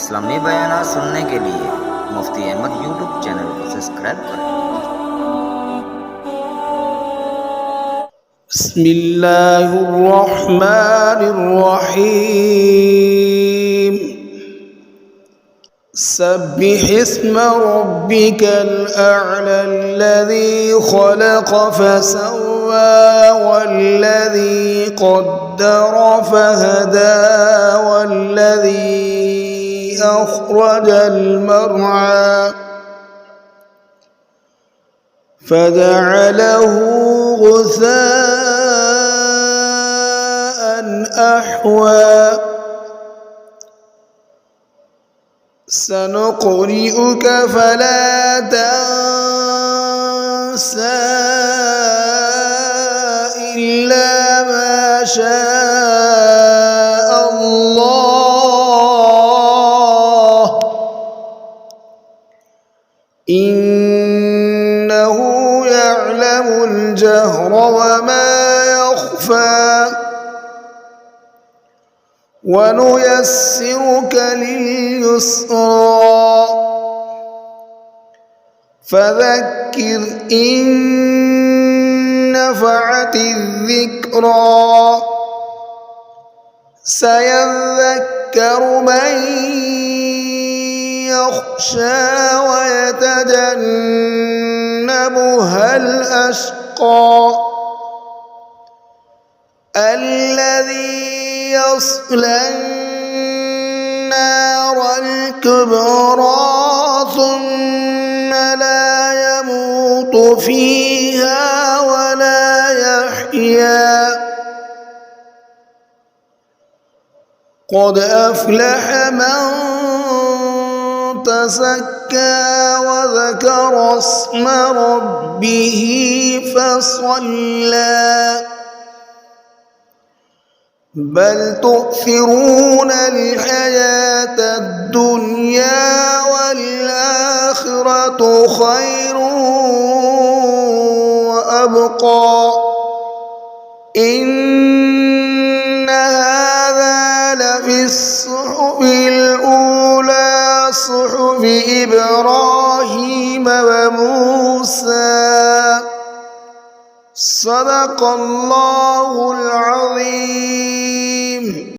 इस्लामी बयान सुनने के लिए मुफ्ती अहमद यूट्यूब चैनल को सब्सक्राइब करें। बिस्मिल्लाहिर्रहमानिर्रहीम। सब्बिह इस्म रब्बिकल अअला अल्लज़ी खलक़ फसव्वा वल्लज़ी क़द्दर फहदा वल्लज़ी अख़रजल मर्आ फजअलहू गुसाअन अहवा। सनुक़रिउक फला तंसा इल्ला मा शाअ अल्लाह इन्नहु यअलमुल जहर वमा यख़फ़ा। वनुयस्सिरुक लिलयुस्रा फذكر إن نفعت الذكرى سيذكر من يخشى ويتجنبها الأشقى الذي يصلى النار الكبرى ثم لا يموت فيها ولا يحيا قد أفلح من تزكى وذكر اسم ربه فصلى بل تؤثرون الحياة الدنيا والآخرة خير وأبقى إن هذا لفي الصحف الأولى صحف إبراهيم وموسى صدق الله العظيم।